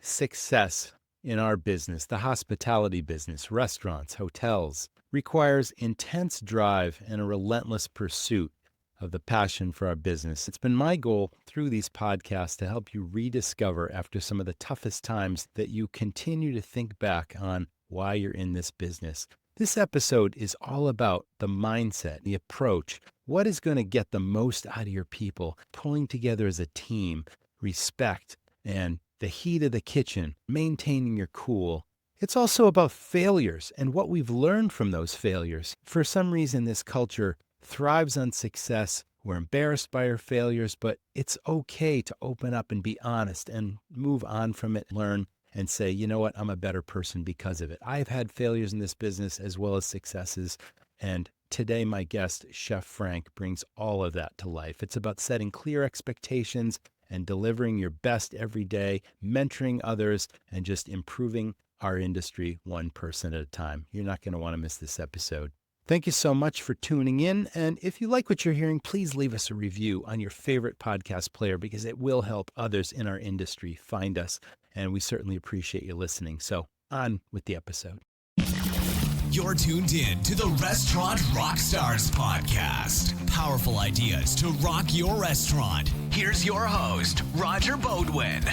Success in our business, the hospitality business, restaurants, hotels, requires intense drive and a relentless pursuit of the passion for our business. It's been my goal through these podcasts to help you rediscover after some of the toughest times that you continue to think back on why you're in this business. This episode is all about the mindset, the approach, what is going to get the most out of your people, pulling together as a team, respect, and the heat of the kitchen, maintaining your cool. It's also about failures and what we've learned from those failures. For some reason, this culture thrives on success. We're embarrassed by our failures, but it's okay to open up and be honest and move on from it, learn, and say, you know what, I'm a better person because of it. I've had failures in this business as well as successes. And today, my guest, Chef Franck, brings all of that to life. It's about setting clear expectations and delivering your best every day, mentoring others, and just improving our industry one person at a time. You're not going to want to miss this episode. Thank you so much for tuning in. And if you like what you're hearing, please leave us a review on your favorite podcast player because it will help others in our industry find us. And we certainly appreciate you listening. So on with the episode. You're tuned in to the Restaurant Rockstars Podcast. Powerful ideas to rock your restaurant. Here's your host, Roger Bodwin.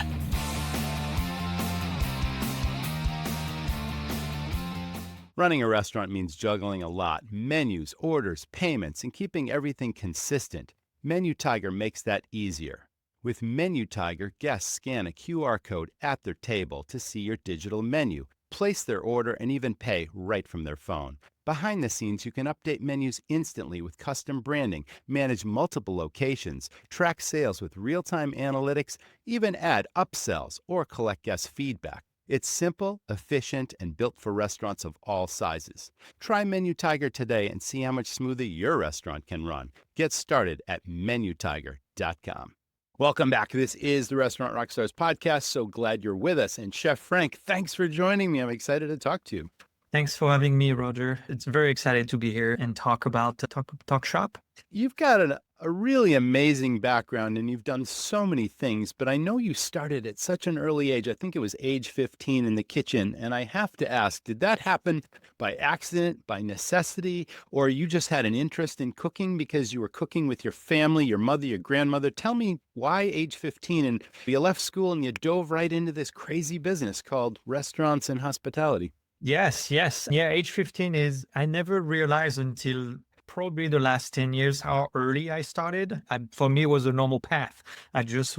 Running a restaurant means juggling a lot. Menus, orders, payments, and keeping everything consistent. Menu Tiger makes that easier. With Menu Tiger, guests scan a QR code at their table to see your digital menu, place their order, and even pay right from their phone. Behind the scenes, you can update menus instantly with custom branding, manage multiple locations, track sales with real-time analytics, even add upsells or collect guest feedback. It's simple, efficient, and built for restaurants of all sizes. Try Menu Tiger today and see how much smoother your restaurant can run. Get started at menutiger.com. Welcome back. This is the Restaurant Rockstars Podcast. So glad you're with us. And Chef Franck, thanks for joining me. I'm excited to talk to you. Thanks for having me, Roger. It's very excited to be here and talk about talk shop. You've got a really amazing background and you've done so many things, but I know you started at such an early age. I think it was age 15 in the kitchen. And I have to ask, did that happen by accident, by necessity, or you just had an interest in cooking because you were cooking with your family, your mother, your grandmother? Tell me why age 15 and you left school and you dove right into this crazy business called restaurants and hospitality. Yes. Yeah, age 15 I never realized until probably the last 10 years how early I started. For me, it was a normal path. I just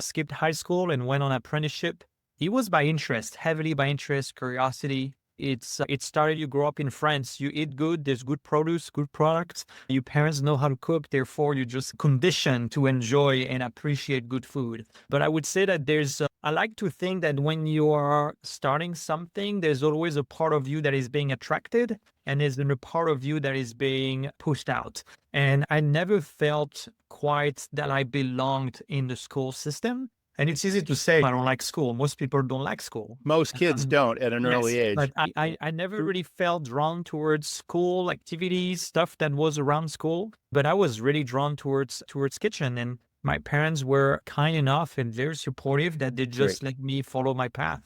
skipped high school and went on apprenticeship. It was by interest, heavily by interest, curiosity. It started, you grow up in France, you eat good, there's good produce, good products. Your parents know how to cook, therefore you're just conditioned to enjoy and appreciate good food. But I would say that I like to think that when you are starting something, there's always a part of you that is being attracted and there's a part of you that is being pushed out. And I never felt quite that I belonged in the school system. And it's easy to say, I don't like school. Most people don't like school. Most kids don't at an early age. But I never really felt drawn towards school activities, stuff that was around school. But I was really drawn towards kitchen. And my parents were kind enough and very supportive that they just let me follow my path.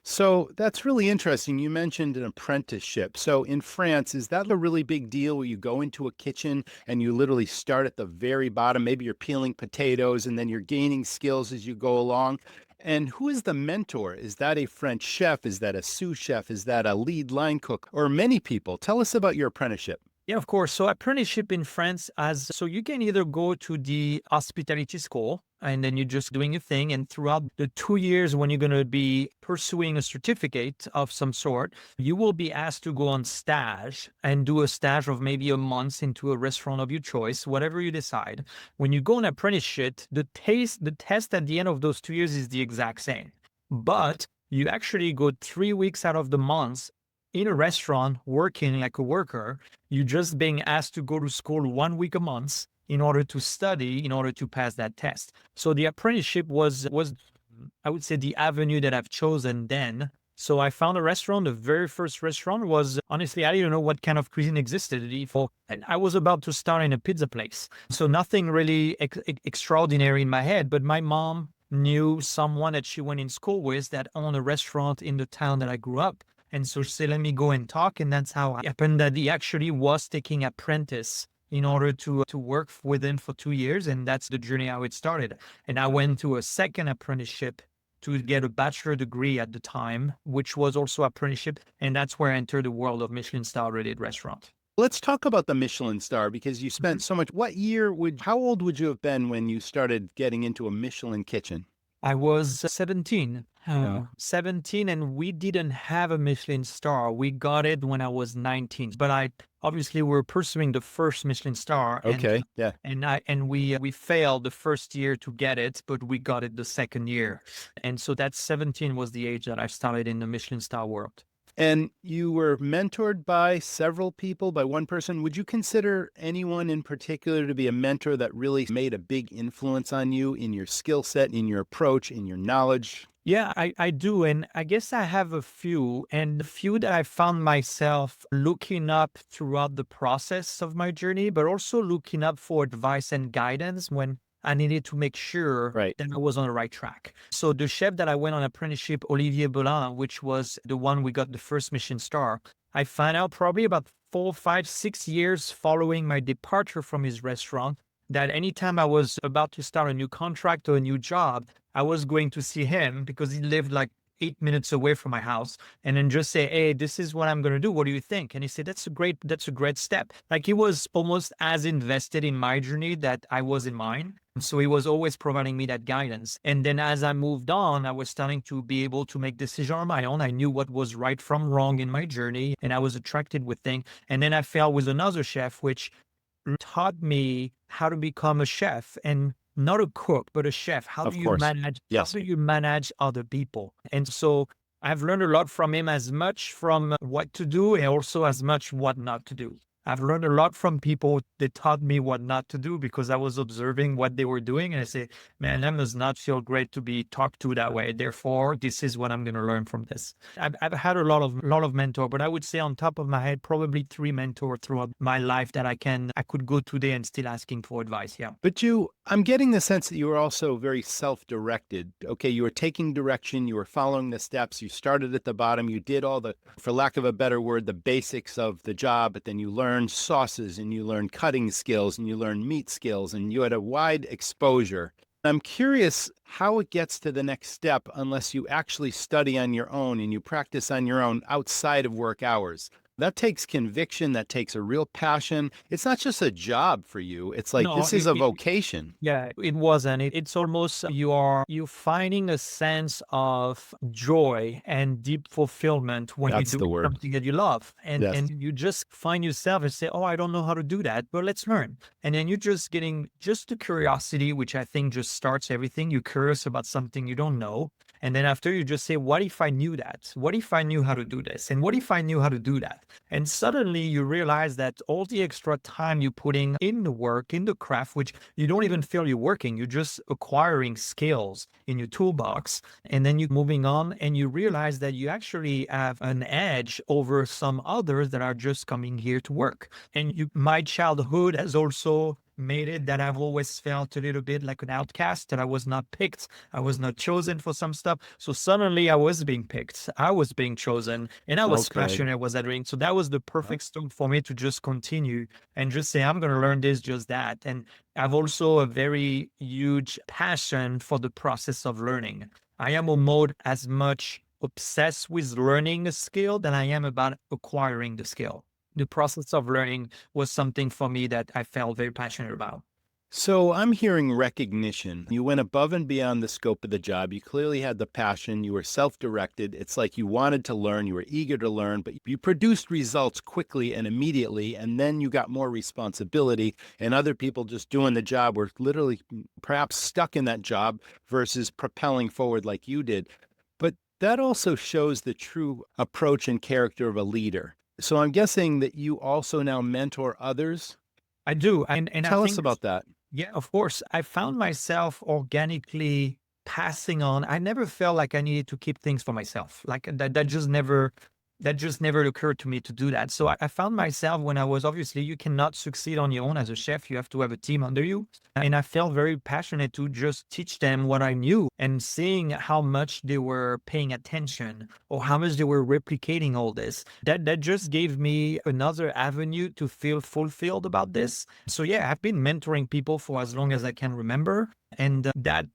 So that's really interesting. You mentioned an apprenticeship. So in France, is that a really big deal where you go into a kitchen and you literally start at the very bottom? Maybe you're peeling potatoes and then you're gaining skills as you go along. And who is the mentor? Is that a French chef? Is that a sous chef? Is that a lead line cook? Or many people? Tell us about your apprenticeship. Yeah, of course. So apprenticeship in France, so you can either go to the hospitality school and then you're just doing your thing. And throughout the 2 years when you're going to be pursuing a certificate of some sort, you will be asked to go on stage and do a stage of maybe a month into a restaurant of your choice, whatever you decide. When you go on apprenticeship, the test at the end of those 2 years is the exact same. But you actually go 3 weeks out of the month in a restaurant working like a worker. You're just being asked to go to school 1 week a month in order to study, in order to pass that test. So the apprenticeship was I would say, the avenue that I've chosen then. So I found a restaurant. The very first restaurant was, honestly, I didn't know what kind of cuisine existed. And I was about to start in a pizza place. So nothing really extraordinary in my head, but my mom knew someone that she went in school with that owned a restaurant in the town that I grew up. And so she said, let me go and talk. And that's how it happened that he actually was taking apprentice in order to work with him for 2 years. And that's the journey how it started. And I went to a second apprenticeship to get a bachelor degree at the time, which was also apprenticeship. And that's where I entered the world of Michelin-rated restaurant. Let's talk about the Michelin star because you spent so much. How old would you have been when you started getting into a Michelin kitchen? I was 17. Yeah. 17, and we didn't have a Michelin star. We got it when I was 19. But I obviously were pursuing the first Michelin star. Okay. Yeah. And we failed the first year to get it, but we got it the second year. And so that 17 was the age that I started in the Michelin star world. And you were mentored by several people, by one person. Would you consider anyone in particular to be a mentor that really made a big influence on you in your skill set, in your approach, in your knowledge? Yeah, I do. And I guess I have a few. And the few that I found myself looking up throughout the process of my journey, but also looking up for advice and guidance when I needed to make sure Right. that I was on the right track. So the chef that I went on apprenticeship, Olivier Belin, which was the one we got the first Michelin star, I found out probably about 4, 5, 6 years following my departure from his restaurant that anytime I was about to start a new contract or a new job, I was going to see him because he lived like 8 minutes away from my house, and then just say, hey, this is what I'm going to do. What do you think? And he said, that's a great step. Like he was almost as invested in my journey that I was in mine. So he was always providing me that guidance. And then as I moved on, I was starting to be able to make decisions on my own. I knew what was right from wrong in my journey, and I was attracted with things. And then I fell with another chef, which taught me how to become a chef, and not a cook, but a chef. How Of do you course. manage? Yes. How do you manage other people? And so I've learned a lot from him, as much from what to do and also as much what not to do. I've learned a lot from people that taught me what not to do because I was observing what they were doing. And I say, man, that does not feel great to be talked to that way. Therefore, this is what I'm going to learn from this. I've had a lot of mentor, but I would say on top of my head, probably 3 mentors throughout my life that I could go today and still asking for advice. Yeah. But I'm getting the sense that you were also very self-directed. Okay, you were taking direction, you were following the steps, you started at the bottom, you did all the, for lack of a better word, the basics of the job, but then you learned sauces and you learned cutting skills and you learned meat skills and you had a wide exposure. I'm curious how it gets to the next step unless you actually study on your own and you practice on your own outside of work hours. That takes conviction. That takes a real passion. It's not just a job for you. It's like, No, this is a vocation. Yeah, it wasn't. It's almost you finding a sense of joy and deep fulfillment when That's you the do word. something that you love. And Yes. and you just find yourself and say, oh, I don't know how to do that, but let's learn. And then you're just getting just the curiosity, which I think just starts everything. You're curious about something you don't know. And then after you just say, what if I knew that? What if I knew how to do this? And what if I knew how to do that? And suddenly you realize that all the extra time you're putting in the work, in the craft, which you don't even feel you're working, you're just acquiring skills in your toolbox. And then you're moving on and you realize that you actually have an edge over some others that are just coming here to work. And my childhood has also made it that I've always felt a little bit like an outcast, that I was not picked. I was not chosen for some stuff. So suddenly I was being picked. I was being chosen and I was Okay. passionate was that doing. So that was the perfect storm for me to just continue and just say, I'm going to learn this, just that. And I've also a very huge passion for the process of learning. I am almost as much obsessed with learning a skill than I am about acquiring the skill. The process of learning was something for me that I felt very passionate about. So I'm hearing recognition. You went above and beyond the scope of the job. You clearly had the passion. You were self-directed. It's like you wanted to learn. You were eager to learn, but you produced results quickly and immediately. And then you got more responsibility, and other people just doing the job were literally perhaps stuck in that job versus propelling forward like you did. But that also shows the true approach and character of a leader. So I'm guessing that you also now mentor others. I do. And Tell I us think, about that. yeah, of course, I found myself organically passing on. I never felt like I needed to keep things for myself. Like that just never that just never occurred to me to do that. So I found myself when I was, obviously you cannot succeed on your own as a chef. You have to have a team under you. And I felt very passionate to just teach them what I knew, and seeing how much they were paying attention or how much they were replicating all this. That just gave me another avenue to feel fulfilled about this. So yeah, I've been mentoring people for as long as I can remember. And that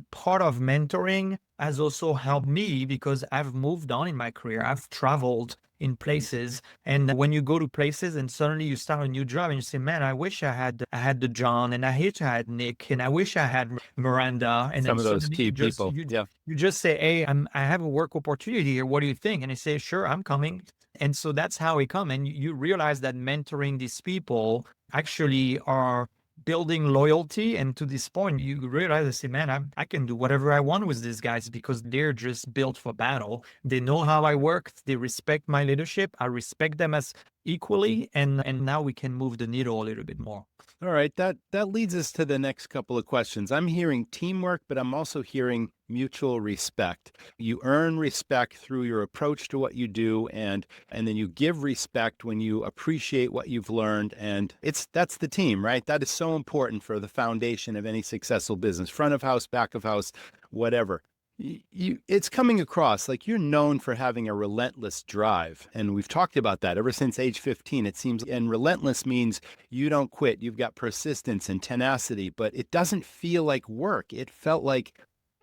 part of mentoring has also helped me because I've moved on in my career. I've traveled in places, and when you go to places and suddenly you start a new job and you say, "Man, I wish I had the John, and I wish I had Nick, and I wish I had Miranda." And Some then of those suddenly key you just people. Yeah. you just say, "Hey, I have a work opportunity here. What do you think?" And they say, "Sure, I'm coming." And so that's how we come. And you realize that mentoring these people actually are building loyalty. And to this point, you realize, I say, man, I can do whatever I want with these guys because they're just built for battle. They know how I work. They respect my leadership. I respect them as equally. And now we can move the needle a little bit more. All right, that leads us to the next couple of questions. I'm hearing teamwork, but I'm also hearing mutual respect. You earn respect through your approach to what you do, and then you give respect when you appreciate what you've learned. And that's the team, right? That is so important for the foundation of any successful business, front of house, back of house, whatever. It's coming across like you're known for having a relentless drive. And we've talked about that ever since age 15, it seems. And relentless means you don't quit. You've got persistence and tenacity, but it doesn't feel like work. It felt like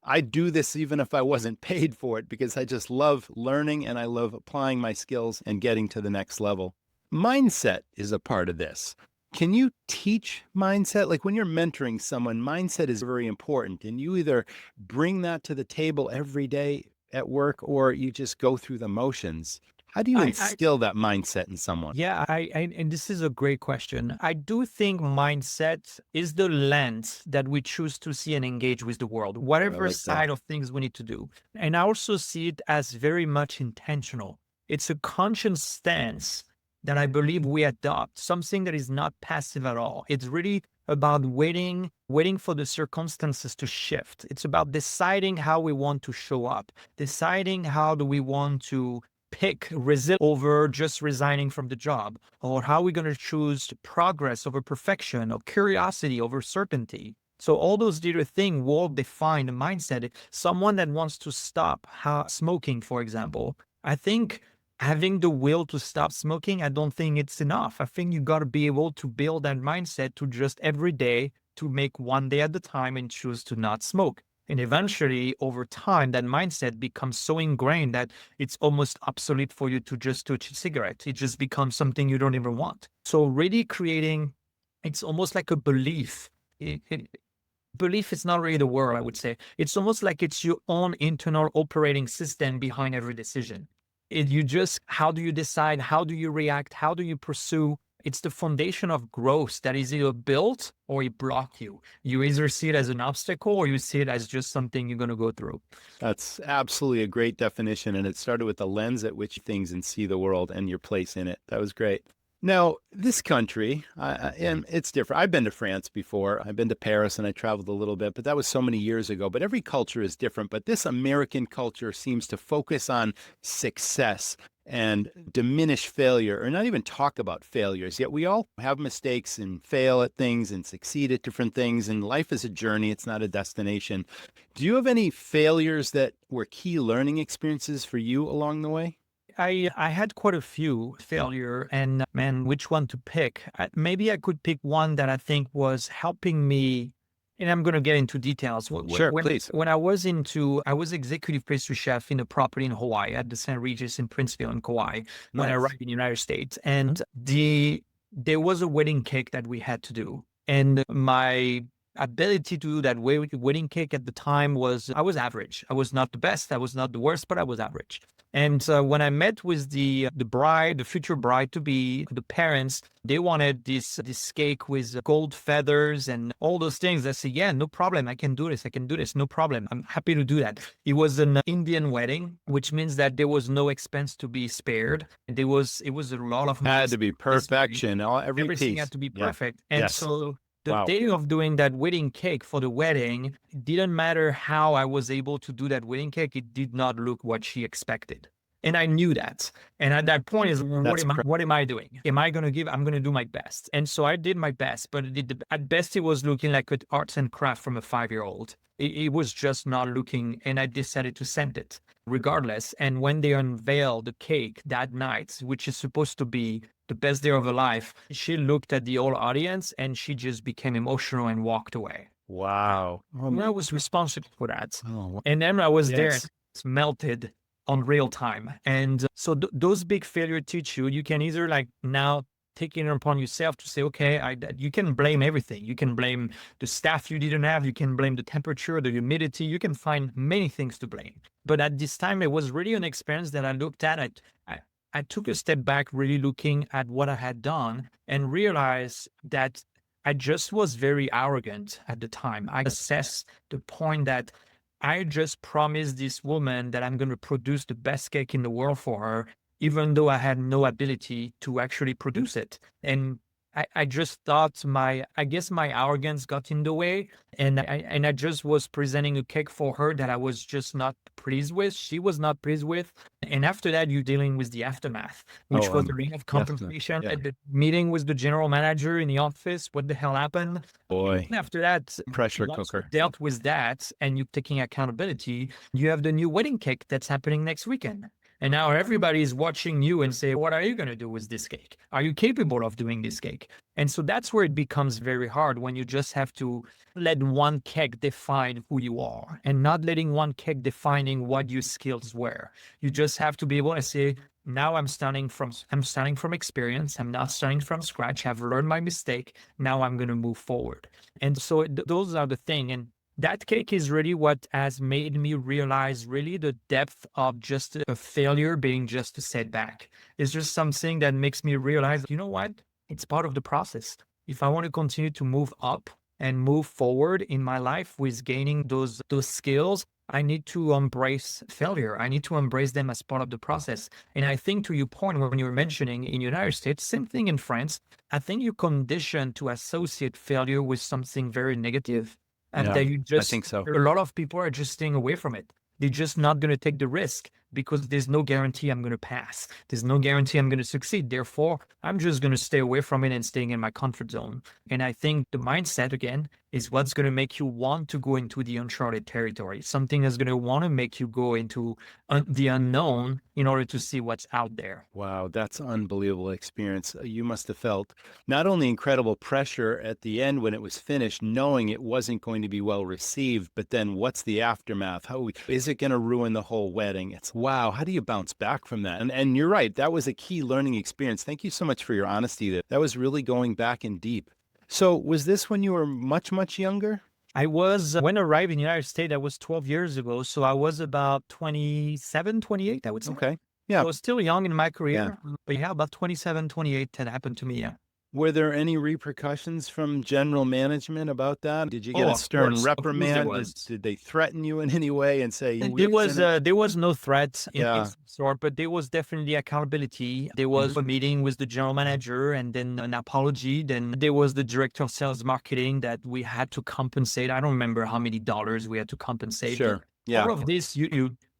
I do this even if I wasn't paid for it because I just love learning and I love applying my skills and getting to the next level. Mindset is a part of this. Can you teach mindset? Like when you're mentoring someone, mindset is very important. And you either bring that to the table every day at work or you just go through the motions. How do you instill that mindset in someone? Yeah, and this is a great question. I do think mindset is the lens that we choose to see and engage with the world, whatever side of things we need to do. And I also see it as very much intentional. It's a conscious stance that I believe we adopt, something that is not passive at all. It's really about waiting for the circumstances to shift. It's about deciding how we want to show up, deciding how do we want to pick resilience over just resigning from the job, or how we're going to choose progress over perfection, or curiosity over certainty. So all those little things will define the mindset. Someone that wants to stop smoking, for example, I think having the will to stop smoking, I don't think it's enough. I think you got to be able to build that mindset to just every day to make one day at a time and choose to not smoke. And eventually, over time, that mindset becomes so ingrained that it's almost obsolete for you to just touch a cigarette. It just becomes something you don't even want. So really creating, it's almost like a belief. Belief is not really the word, I would say. It's almost like it's your own internal operating system behind every decision. How do you decide? How do you react? How do you pursue? It's the foundation of growth that is either built or it blocks you. You either see it as an obstacle or you see it as just something you're going to go through. That's absolutely a great definition. And it started with the lens at which things and see the world and your place in it. That was great. Now, this country, and it's different. I've been to France before. I've been to Paris and I traveled a little bit, but that was so many years ago. But every culture is different. But this American culture seems to focus on success and diminish failure, or not even talk about failures. Yet we all have mistakes and fail at things and succeed at different things. And life is a journey. It's not a destination. Do you have any failures that were key learning experiences for you along the way? I had quite a few failure, and man, which one to pick? Maybe I could pick one that I think was helping me, and I'm going to get into details. Sure, please. When I was executive pastry chef in a property in Hawaii at the St. Regis in Princeville in Kauai when I arrived in the United States. And there was a wedding cake that we had to do. And my ability to do that wedding cake at the time I was average. I was not the best. I was not the worst, but I was average. And when I met with the bride, the future bride to be, the parents, they wanted this cake with gold feathers and all those things. I said, yeah, no problem. I can do this. No problem. I'm happy to do that. It was an Indian wedding, which means that there was no expense to be spared. It was a lot of money. Had to be perfection. Everything piece had to be Yeah. perfect. And Yes. so the day of doing that wedding cake for the wedding, it didn't matter how I was able to do that wedding cake. It did not look what she expected. And I knew that. And at that point is what am I doing? Am I going to give? I'm going to do my best. And so I did my best, but at best it was looking like an arts and craft from a 5-year-old. It was just not looking, and I decided to send it regardless. And when they unveiled the cake that night, which is supposed to be the best day of her life, she looked at the whole audience and she just became emotional and walked away. Wow. And I was responsible for that. Oh, And then I was there, yes. it's melted on real time. And so those big failures teach you, you can either like now take it upon yourself to say, okay, you can blame everything. You can blame the staff you didn't have. You can blame the temperature, the humidity. You can find many things to blame. But at this time, it was really an experience that I looked at. I took a step back, really looking at what I had done and realized that I just was very arrogant at the time. I assessed the point that I just promised this woman that I'm going to produce the best cake in the world for her, even though I had no ability to actually produce it. And I just thought I guess my arrogance got in the way, and I just was presenting a cake for her that I was just not pleased with. She was not pleased with. And after that, you're dealing with the aftermath, which was a ring of compensation at the meeting with the general manager in the office. What the hell happened? Boy. And after that, Pressure once cooker. you dealt with that and you're taking accountability, you have the new wedding cake that's happening next weekend. And now everybody is watching you and say, what are you going to do with this cake? Are you capable of doing this cake? And so that's where it becomes very hard, when you just have to let one cake define who you are and not letting one cake defining what your skills were. You just have to be able to say, now I'm starting from experience. I'm not starting from scratch. I've learned my mistake. Now I'm going to move forward. And so those are the thing. And that cake is really what has made me realize really the depth of just a failure being just a setback. It's just something that makes me realize, you know what? It's part of the process. If I want to continue to move up and move forward in my life with gaining those skills, I need to embrace failure. I need to embrace them as part of the process. And I think, to your point, when you were mentioning in the United States, same thing in France, I think you're conditioned to associate failure with something very negative. And that you just, I think so. A lot of people are just staying away from it. They're just not going to take the risk because there's no guarantee I'm going to pass. There's no guarantee I'm going to succeed. Therefore, I'm just going to stay away from it and staying in my comfort zone. And I think the mindset, again, is what's going to make you want to go into the uncharted territory, something that's going to want to make you go into the unknown in order to see what's out there. Wow, that's unbelievable experience. You must have felt not only incredible pressure at the end when it was finished, knowing it wasn't going to be well received, but then what's the aftermath? How is it going to ruin the whole wedding? It's wow. How do you bounce back from that? And you're right. That was a key learning experience. Thank you so much for your honesty. That was really going back in deep. So was this when you were much, much younger? I was, when I arrived in the United States, that was 12 years ago. So I was about 27, 28, I would say. Okay. Yeah. I was still young in my career, but yeah, about 27, 28, that happened to me, yeah. Were there any repercussions from general management about that? Did you get a stern reprimand? Did they threaten you in any way and say? There was no threat in this sort, but there was definitely accountability. There was a meeting with the general manager and then an apology. Then there was the director of sales marketing that we had to compensate. I don't remember how many dollars we had to compensate. Sure. Yeah. All of this,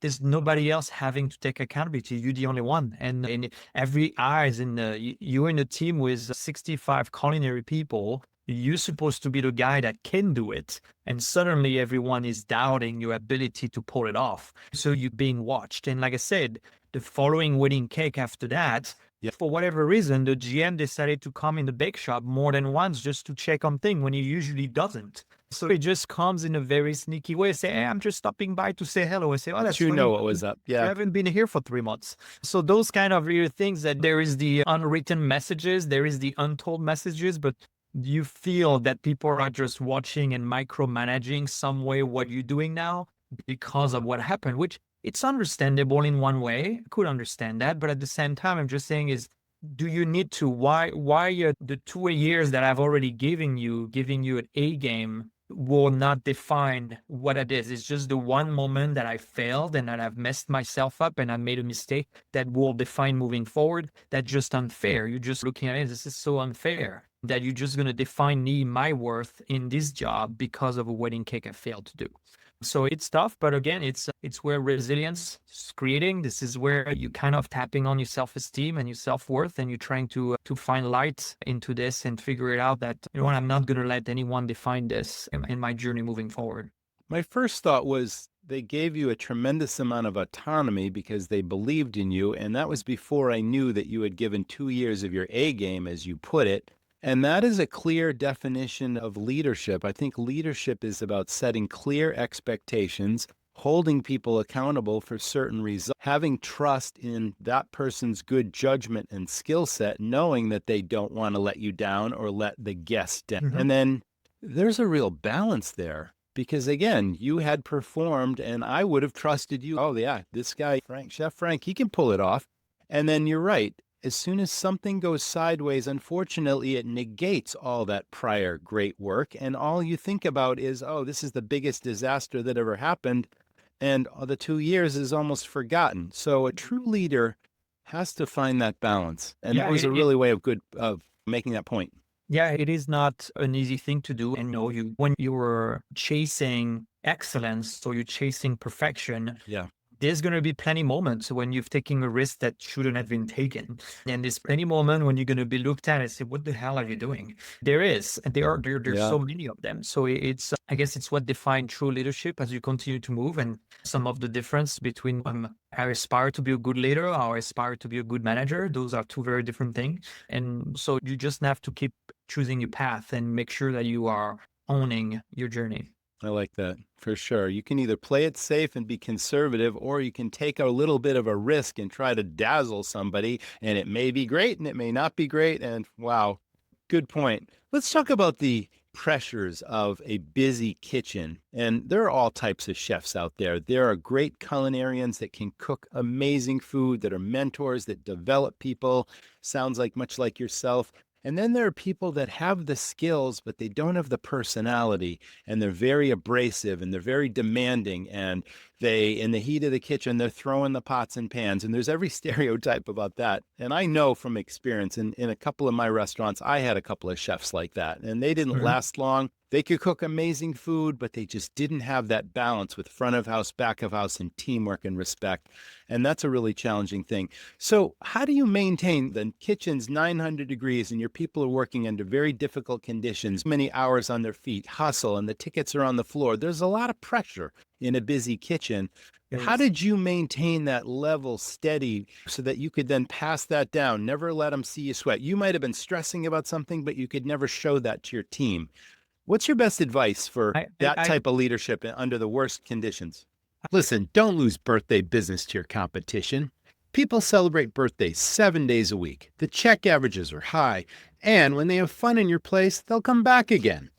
there's nobody else having to take accountability. You're the only one. And every eyes you're in a team with 65 culinary people. You're supposed to be the guy that can do it. And suddenly everyone is doubting your ability to pull it off. So you're being watched. And like I said, the following wedding cake after that, for whatever reason, the GM decided to come in the bake shop more than once just to check on things when he usually doesn't. So it just comes in a very sneaky way. Say, hey, I'm just stopping by to say hello. I say, oh, that's funny. Know what was up. Yeah. I haven't been here for 3 months. So those kind of weird things, that there is the unwritten messages, there is the untold messages, but you feel that people are just watching and micromanaging some way what you're doing now because of what happened, which it's understandable in one way. I could understand that. But at the same time, I'm just saying is, do you need to? Why the 2 years that I've already giving you an A game will not define what it is? It's just the one moment that I failed and that I've messed myself up and I made a mistake that will define moving forward. That's just unfair. You're just looking at it, this is so unfair that you're just going to define my worth in this job because of a wedding cake I failed to do. So it's tough, but again, it's where resilience is creating. This is where you kind of tapping on your self-esteem and your self-worth, and you're trying to find light into this and figure it out that, you know what, I'm not going to let anyone define this in my journey moving forward. My first thought was they gave you a tremendous amount of autonomy because they believed in you. And that was before I knew that you had given 2 years of your A game, as you put it. And that is a clear definition of leadership. I think leadership is about setting clear expectations, holding people accountable for certain results, having trust in that person's good judgment and skill set, knowing that they don't want to let you down or let the guest down. Mhm. And then there's a real balance there. Because again, you had performed and I would have trusted you. Oh, yeah, this guy, Chef Franck, he can pull it off. And then you're right. As soon as something goes sideways, unfortunately, it negates all that prior great work. And all you think about is, oh, this is the biggest disaster that ever happened. And the 2 years is almost forgotten. So a true leader has to find that balance. And Yeah, that was a really way of making that point. Yeah, it is not an easy thing to do. And no, when you're chasing excellence, so you're chasing perfection, Yeah. there's going to be plenty moments when you've taken a risk that shouldn't have been taken. And there's plenty moment when you're going to be looked at and say, what the hell are you doing? There's Yeah. so many of them. So I guess it's what defines true leadership as you continue to move, and some of the difference between I aspire to be a good leader or I aspire to be a good manager. Those are two very different things. And so you just have to keep choosing your path and make sure that you are owning your journey. I like that for sure. You can either play it safe and be conservative, or you can take a little bit of a risk and try to dazzle somebody. And it may be great and it may not be great. And wow, good point. Let's talk about the pressures of a busy kitchen. And there are all types of chefs out there. There are great culinarians that can cook amazing food, that are mentors, that develop people. Sounds like much like yourself. And then there are people that have the skills, but they don't have the personality, and they're very abrasive and they're very demanding. And they, in the heat of the kitchen, they're throwing the pots and pans. And there's every stereotype about that. And I know from experience in a couple of my restaurants, I had a couple of chefs like that, and they didn't last long. They could cook amazing food, but they just didn't have that balance with front of house, back of house, and teamwork and respect. And that's a really challenging thing. So how do you maintain the kitchen's 900 degrees and your people are working under very difficult conditions, many hours on their feet, hustle, and the tickets are on the floor? There's a lot of pressure in a busy kitchen. How did you maintain that level steady so that you could then pass that down, never let them see you sweat? You might have been stressing about something, but you could never show that to your team. What's your best advice for that type of leadership under the worst conditions? Listen, don't lose birthday business to your competition. People celebrate birthdays 7 days a week. The check averages are high, and when they have fun in your place, they'll come back again.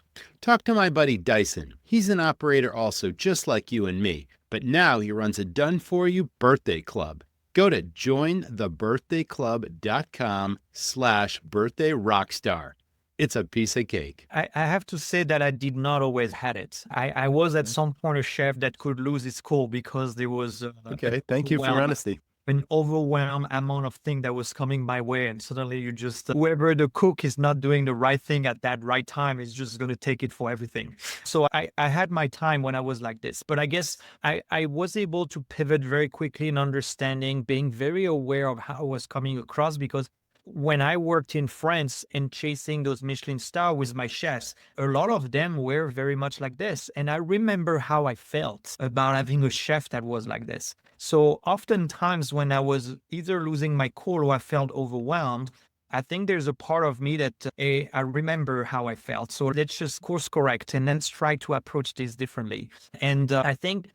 Talk to my buddy Dyson. He's an operator also, just like you and me, but now he runs a done-for-you birthday club. Go to jointhebirthdayclub.com/birthdayrockstar. It's a piece of cake. I have to say that I did not always had it. I was at some point a chef that could lose his cool because there was Okay, thank you for your honesty. an overwhelmed amount of things that was coming my way, and suddenly you just whoever the cook is not doing the right thing at that right time is just going to take it for everything. So I had my time when I was like this, but I guess I was able to pivot very quickly in understanding, being very aware of how I was coming across, because when I worked in France and chasing those Michelin stars with my chefs, a lot of them were very much like this. And I remember how I felt about having a chef that was like this. So oftentimes when I was either losing my cool or I felt overwhelmed, I think there's a part of me that I remember how I felt. So let's just course correct and let's try to approach this differently. And I think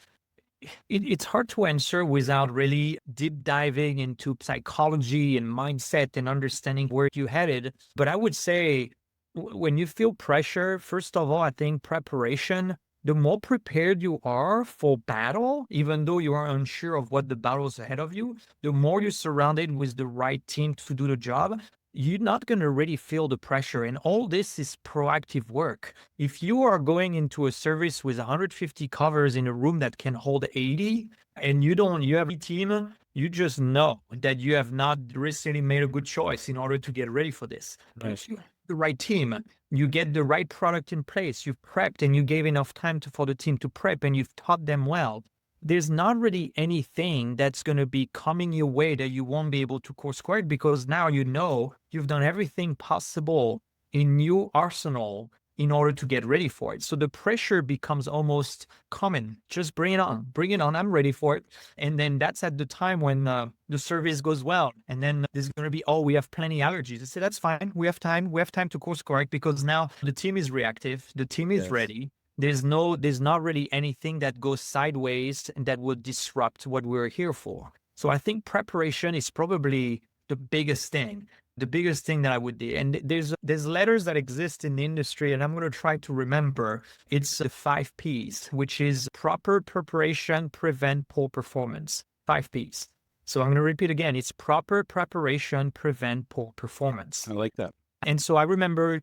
it's hard to answer without really deep diving into psychology and mindset and understanding where you headed. But I would say when you feel pressure, first of all, I think preparation, the more prepared you are for battle, even though you are unsure of what the battle is ahead of you, the more you're surrounded with the right team to do the job, you're not going to really feel the pressure. And all this is proactive work. If you are going into a service with 150 covers in a room that can hold 80, and you have a team, you just know that you have not recently made a good choice in order to get ready for this. Right. the right team, you get the right product in place, you've prepped and you gave enough time for the team to prep and you've taught them well, there's not really anything that's going to be coming your way that you won't be able to course correct, because now you know you've done everything possible in your arsenal in order to get ready for it. So the pressure becomes almost common. Just bring it on, I'm ready for it. And then that's at the time when the service goes well. And then there's going to be, we have plenty allergies. I say, that's fine. We have time to course correct, because now the team is reactive. The team is ready. There's not really anything that goes sideways and that would disrupt what we're here for. So I think preparation is probably the biggest thing that I would do. And there's letters that exist in the industry, and I'm going to try to remember. It's the 5 Ps, which is proper preparation, prevent poor performance. 5 Ps. So I'm going to repeat again. It's proper preparation, prevent poor performance. I like that. And so I remember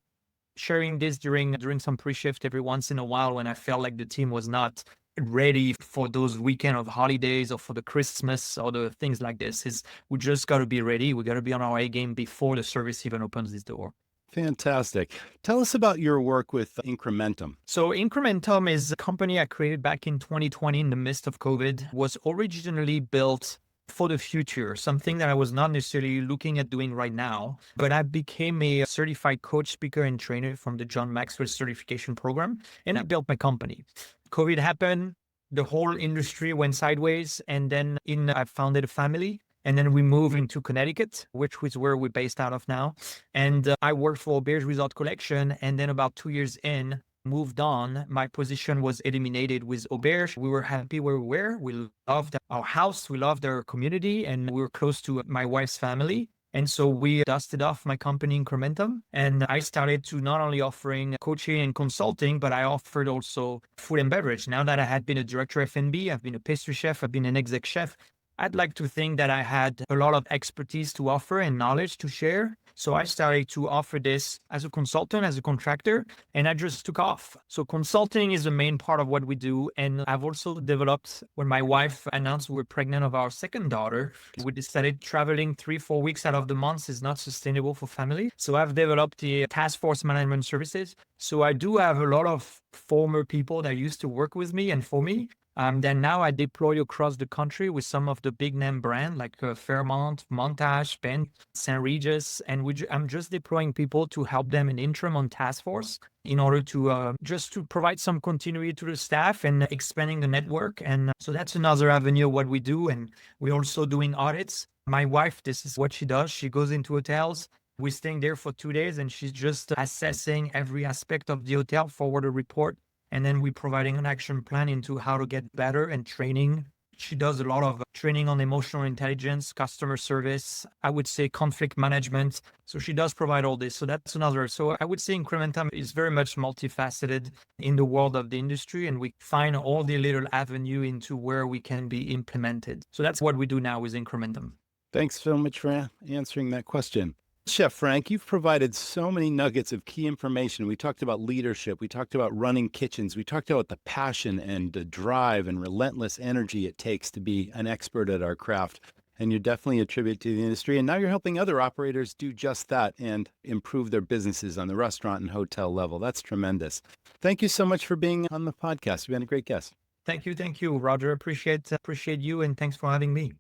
sharing this during some pre-shift every once in a while when I felt like the team was not ready for those weekend of holidays or for the Christmas or the things like this. Is we just got to be ready. We got to be on our A game before the service even opens this door. Fantastic. Tell us about your work with Incrementum. So Incrementum is a company I created back in 2020 in the midst of COVID. Was originally built for the future, something that I was not necessarily looking at doing right now, but I became a certified coach, speaker, and trainer from the John Maxwell certification program, and I built my company. COVID happened, the whole industry went sideways, and then I founded a family, and then we moved into Connecticut, which is where we're based out of now. And I worked for Auberge Resort Collection, and then about 2 years in, moved on. My position was eliminated with Auberge. We were happy where we were. We loved our house. We loved our community, and we were close to my wife's family. And so we dusted off my company Incrementum, and I started to not only offering coaching and consulting, but I offered also food and beverage. Now that I had been a director F&B, I've been a pastry chef, I've been an exec chef, I'd like to think that I had a lot of expertise to offer and knowledge to share. So I started to offer this as a consultant, as a contractor, and I just took off. So consulting is the main part of what we do. And I've also developed, when my wife announced we were pregnant of our second daughter, we decided traveling 3-4 weeks out of the month is not sustainable for family. So I've developed the task force management services. So I do have a lot of former people that used to work with me and for me. Then now I deploy across the country with some of the big name brands like Fairmont, Montage, Penn, St. Regis, and I'm just deploying people to help them in interim on task force in order to just to provide some continuity to the staff and expanding the network. And so that's another avenue of what we do. And we're also doing audits. My wife, this is what she does. She goes into hotels. We're staying there for 2 days, and she's just assessing every aspect of the hotel, forward a report. And then we're providing an action plan into how to get better and training. She does a lot of training on emotional intelligence, customer service, I would say conflict management. So she does provide all this. So that's another. So I would say Incrementum is very much multifaceted in the world of the industry, and we find all the little avenue into where we can be implemented. So that's what we do now with Incrementum. Thanks so much for answering that question. Chef Franck, you've provided so many nuggets of key information. We talked about leadership. We talked about running kitchens. We talked about the passion and the drive and relentless energy it takes to be an expert at our craft. And you're definitely a tribute to the industry. And now you're helping other operators do just that and improve their businesses on the restaurant and hotel level. That's tremendous. Thank you so much for being on the podcast. You've been a great guest. Thank you, Roger. Appreciate you, and thanks for having me.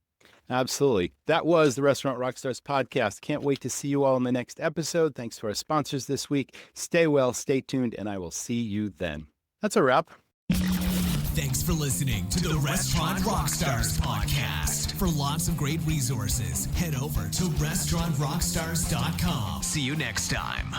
Absolutely. That was the Restaurant Rockstars Podcast. Can't wait to see you all in the next episode. Thanks to our sponsors this week. Stay well, stay tuned, and I will see you then. That's a wrap. Thanks for listening to the Restaurant Rockstars Podcast. For lots of great resources, head over to restaurantrockstars.com. See you next time.